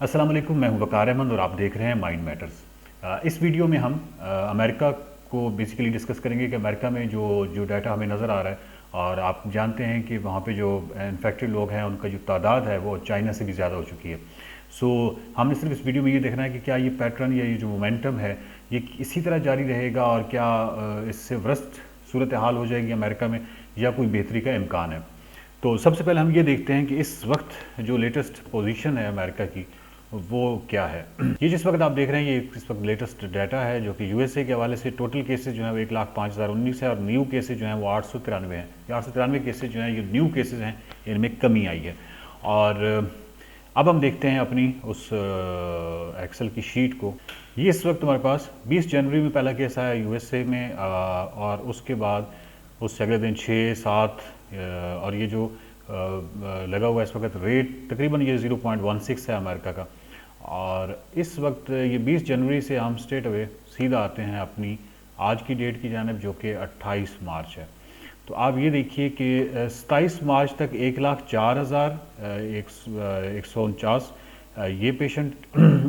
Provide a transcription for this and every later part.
अस्सलाम वालेकुम, मैं हूं वकार अहमद और आप देख रहे हैं माइंड मैटर्स। इस वीडियो में हम अमेरिका को बेसिकली डिस्कस करेंगे कि अमेरिका में जो जो डाटा हमें नज़र आ रहा है, और आप जानते हैं कि वहाँ पे जो इन्फेक्टेड लोग हैं उनका जो तादाद है वो चाइना से भी ज़्यादा हो चुकी है। सो हमने सिर्फ इस वीडियो में ये देखना है कि क्या ये पैटर्न या ये जो मोमेंटम है ये इसी तरह जारी रहेगा और क्या इससे वर्स्ट सूरत हाल हो जाएगी अमेरिका में या कोई बेहतरी का इम्कान है। तो सबसे पहले हम ये देखते हैं कि इस वक्त जो लेटेस्ट पोजीशन है अमेरिका की वो क्या है। ये जिस वक्त आप देख रहे हैं ये इस वक्त लेटेस्ट डाटा है जो कि यूएसए के हवाले से टोटल केसेस जो है वो 1,05,019 है और न्यू केसेस जो हैं वो 893 हैं। ये 893 केसेस जो हैं ये न्यू केसेस हैं, इनमें कमी आई है। और अब हम देखते हैं अपनी उस एक्सेल की शीट को। ये इस वक्त हमारे पास 20 जनवरी में पहला केस आया यूएसए में, और उसके बाद उससे अगले दिन 6, 7 और ये जो लगा हुआ इस वक्त रेट तकरीबन ये 0.16 है अमेरिका का। और इस वक्त ये 20 जनवरी से हम स्ट्रेट अवे सीधा आते हैं अपनी आज की डेट की जानिब जो कि 28 मार्च है। तो आप ये देखिए कि 27 मार्च तक 1,04,149 ये पेशेंट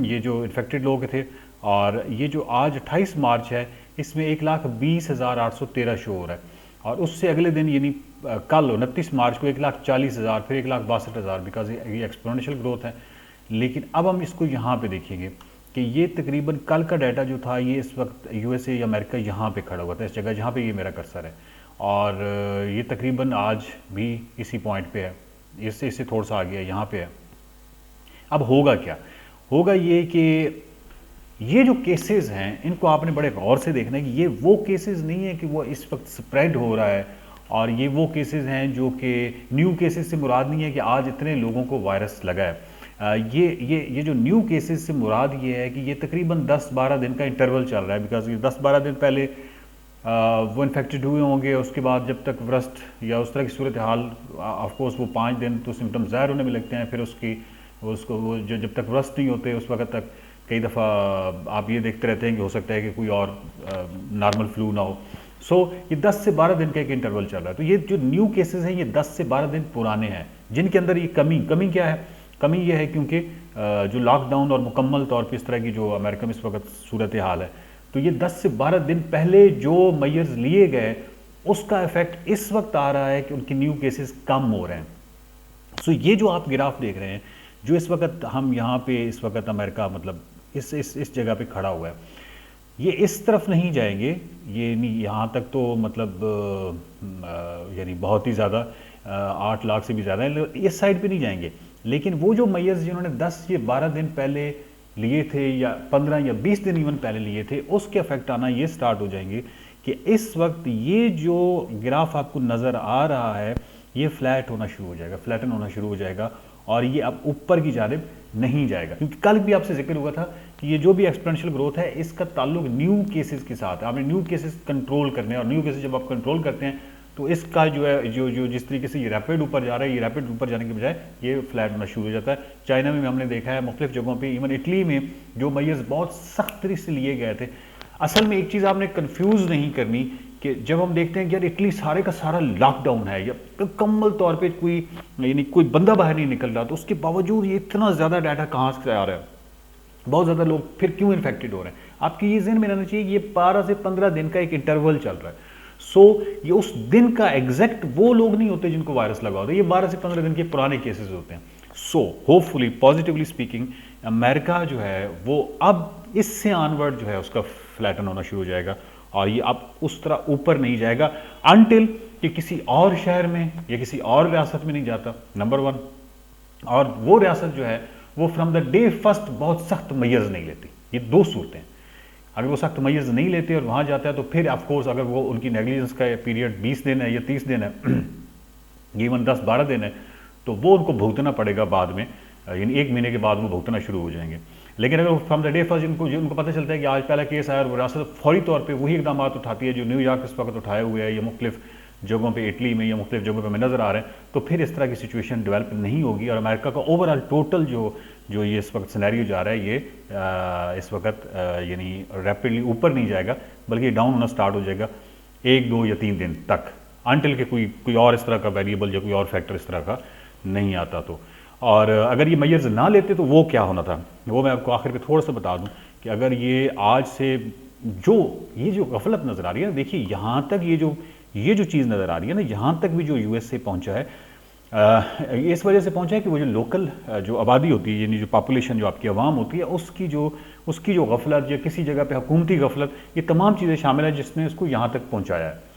ये जो इन्फेक्टेड लोग थे, और ये जो आज 28 मार्च है इसमें 1,20,813 शो हो रहा है। और उससे अगले दिन यानी कल 29 मार्च को 1,40,000 फिर 1,62,000, बिकॉज ये एक्सपोनेंशियल ग्रोथ है। लेकिन अब हम इसको यहाँ पे देखेंगे कि ये तकरीबन कल का डाटा जो था ये इस वक्त यूएसए या अमेरिका यहाँ पे खड़ा हुआ था, इस जगह जहाँ पे ये मेरा कर्सर है, और ये तकरीबन आज भी इसी पॉइंट पे है, इससे थोड़ा सा आगे है, यहाँ पे है। अब होगा क्या? होगा ये कि ये जो केसेस हैं इनको आपने बड़े गौर से देखना है कि ये वो केसेस नहीं है कि वो इस वक्त स्प्रेड हो रहा है, और ये वो केसेस हैं जो कि न्यू केसेस से मुराद नहीं है कि आज इतने लोगों को वायरस लगा है। ये जो न्यू केसेस से मुराद ये है कि ये तकरीबन 10-12 दिन का इंटरवल चल रहा है, बिकॉज ये 10-12 दिन पहले वो इन्फेक्टेड हुए होंगे, उसके बाद जब तक व्रस्ट या उस तरह की सूरत हाल, ऑफकोर्स वो 5 दिन तो सिम्टम्स ज़ाहिर होने में लगते हैं, फिर उसको वो जो जब तक व्रस्ट नहीं होते उस वक्त तक कई दफ़ा आप ये देखते रहते हैं कि हो सकता है कि कोई और नॉर्मल फ्लू ना हो। सो ये 10 से 12 दिन का एक इंटरवल चल रहा है। तो ये जो न्यू केसेस हैं ये 10 से 12 दिन पुराने हैं, जिनके अंदर ये कमी क्या है? कमी ये है क्योंकि जो लॉकडाउन और मुकम्मल तौर पर इस तरह की जो अमेरिका में इस वक्त सूरत हाल है, तो ये 10 से 12 दिन पहले जो मेजर्स लिए गए उसका इफेक्ट इस वक्त आ रहा है कि उनके न्यू केसेस कम हो रहे हैं। सो ये जो आप ग्राफ देख रहे हैं जो इस वक्त हम यहाँ पे इस वक्त अमेरिका मतलब इस जगह पे खड़ा हुआ है, ये इस तरफ नहीं जाएंगे, ये नहीं यहाँ तक तो मतलब यानी बहुत ही ज़्यादा 8 लाख से भी ज़्यादा है, इस साइड पे नहीं जाएंगे। लेकिन वो जो मेजर्स जिन्होंने 10 या 12 दिन पहले लिए थे या 15 या 20 दिन इवन पहले लिए थे, उसके इफेक्ट आना ये स्टार्ट हो जाएंगे कि इस वक्त ये जो ग्राफ आपको नज़र आ रहा है ये फ्लैट होना शुरू हो जाएगा, फ्लैटन होना शुरू हो जाएगा, और ये अब ऊपर की जानिब नहीं जाएगा। क्योंकि कल भी आपसे जिक्र हुआ था कि ये जो भी एक्सपोनेंशियल ग्रोथ है इसका ताल्लुक न्यू केसेस के साथ है। आपने न्यू केसेस कंट्रोल करने हैं, और न्यू केसेस जब आप कंट्रोल करते हैं तो इसका जो है जो जिस तरीके से ये रैपिड ऊपर जा रहा है, ये रैपिड ऊपर जाने के बजाय ये फ्लैट होना शुरू हो जाता है। चाइना में हमने देखा है, मुख्तलिफ जगहों पर, इवन इटली में जो मेजर्स बहुत सख्त तरीके से लिए गए थे। असल में एक चीज़ आपने कन्फ्यूज़ नहीं करनी कि जब हम देखते हैं कि यार इटली सारे का सारा लॉकडाउन है या मुकम्मल तौर पे कोई यानी कोई बंदा बाहर नहीं निकल रहा, तो उसके बावजूद ये इतना ज़्यादा डाटा कहाँ से आ रहा है, बहुत ज़्यादा लोग फिर क्यों इन्फेक्टेड हो रहे हैं? आपकी ये ज़हन में रहना चाहिए कि ये 12 से 15 दिन का एक इंटरवल चल रहा है। सो ये उस दिन का एग्जैक्ट वो लोग नहीं होते जिनको वायरस लगा होता है, ये 12 से 15 दिन के पुराने केसेस होते हैं। So hopefully positively speaking America जो है वो अब इससे ऑनवर्ड जो है उसका फ्लैटन होना शुरू हो जाएगा, और ये अब उस तरह ऊपर नहीं जाएगा अनटिल कि किसी और शहर में या किसी और रियासत में नहीं जाता, नंबर 1। और वो रियासत जो है वो फ्रॉम द डे फर्स्ट बहुत सख्त मेजर्स नहीं लेती। ये 2 सूरतें, अगर वो सख्त मेजर्स नहीं लेते और वहाँ जाता है तो फिर ऑफकोर्स अगर वो उनकी नेग्लिजेंस का पीरियड 20 दिन है या 30 दिन है इवन 10-12 दिन है, तो वो उनको भुगतना पड़ेगा बाद में, यानी 1 महीने के बाद वो भुगतना शुरू हो जाएंगे। लेकिन अगर फ्रॉम द डे फर्स्ट उनको पता चलता है कि आज पहला केस आया और वो रियासत फौरी तौर पे वही इकदाम उठाती है जो न्यूयॉर्क इस वक्त उठाए हुए है या मुख्तलिफ जगहों पे इटली में या मुख्तलिफ जगहों पे हमें नज़र आ रहे हैं, तो फिर इस तरह की सिचुएशन डेवलप नहीं होगी, और अमेरिका का ओवरऑल टोटल जो ये इस वक्त सिनेरियो जा रहा है ये इस वक्त यानी रैपिडली ऊपर नहीं जाएगा बल्कि डाउन होना स्टार्ट हो जाएगा 1, 2 या 3 दिन तक, अनटिल के कोई और इस तरह का वेरिएबल या कोई और फैक्टर इस तरह का नहीं आता। तो और अगर ये मैयर्स ना लेते तो वो क्या होना था, वो मैं आपको आखिर पे थोड़ा सा बता दूं कि अगर ये आज से जो ये जो गफलत नज़र आ रही है ना, देखिए यहाँ तक ये जो चीज़ नज़र आ रही है ना, यहाँ तक भी जो यूएस से पहुँचा है, इस वजह से पहुँचा है कि वो जो लोकल जो आबादी होती है, यानी जो पॉपुलेशन, जो आपकी आवाम होती है, उसकी जो गफलत या किसी जगह पे हुकूमती गफलत, ये तमाम चीज़ें शामिल हैं जिसने उसको यहाँ तक पहुँचाया है।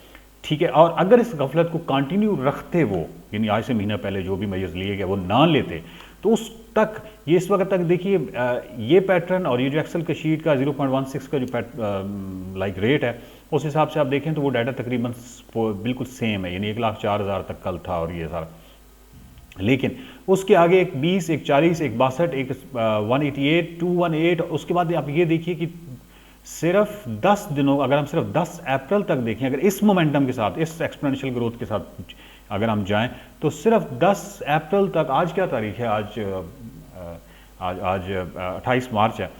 ठीक है, और अगर इस गफलत को कंटिन्यू रखते वो, यानी आज से महीना पहले जो भी मेजर्स लिए गए वो ना लेते, तो उस तक ये इस वक्त तक देखिए ये पैटर्न और ये जो एक्सेल के शीट का 0.16 का जो लाइक रेट है, उस हिसाब से आप देखें तो वो डाटा तकरीबन बिल्कुल सेम है, यानी 1,04,000 तक कल था और ये सारा। लेकिन उसके आगे एक 20, एक 40, एक 62, एक 188, 218, उसके बाद आप ये देखिए कि सिर्फ 10 दिनों, अगर हम सिर्फ 10 अप्रैल तक देखें, अगर इस मोमेंटम के साथ, इस एक्सपोनेंशियल ग्रोथ के साथ अगर हम जाएं, तो सिर्फ 10 अप्रैल तक, आज क्या तारीख है, आज 28 मार्च है,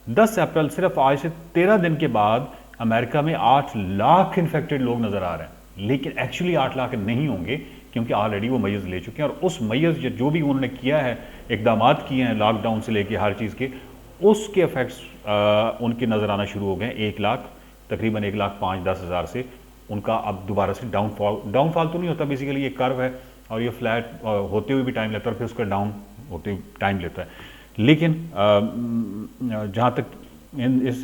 10 अप्रैल, सिर्फ आज से 13 दिन के बाद अमेरिका में 8 लाख इन्फेक्टेड लोग नज़र आ रहे हैं। लेकिन एक्चुअली 8 लाख नहीं होंगे, क्योंकि ऑलरेडी वो मैयर्स ले चुके हैं, और उस मैयर्स जो भी उन्होंने किया है, इकदाम किए हैं लॉकडाउन से लेके हर चीज़ के, उसके इफेक्ट्स उनके नज़र आना शुरू हो गए। 1 लाख, तकरीबन 1,05,10,000 से उनका अब दोबारा से डाउनफॉल तो नहीं होता, बेसिकली ये कर्व है और ये फ्लैट होते हुए भी टाइम लेता है और फिर उसका डाउन होते हुए टाइम लेता है। लेकिन जहाँ तक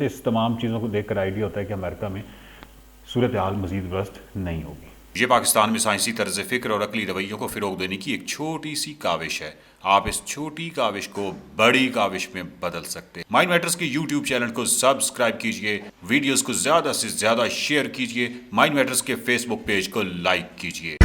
इस तमाम चीज़ों को देखकर आइडिया होता है कि अमेरिका में सूरत हाल मज़ीद दुरुस्त नहीं होगी। ये पाकिस्तान में साइंसी तर्ज फ़िक्र और अकली रवैयों को फ़रोग देने की एक छोटी सी काविश है। आप इस छोटी काविश को बड़ी काविश में बदल सकते हैं। माइंड मैटर्स के YouTube चैनल को सब्सक्राइब कीजिए, वीडियोस को ज़्यादा से ज़्यादा शेयर कीजिए, माइंड मैटर्स के फेसबुक पेज को लाइक कीजिए।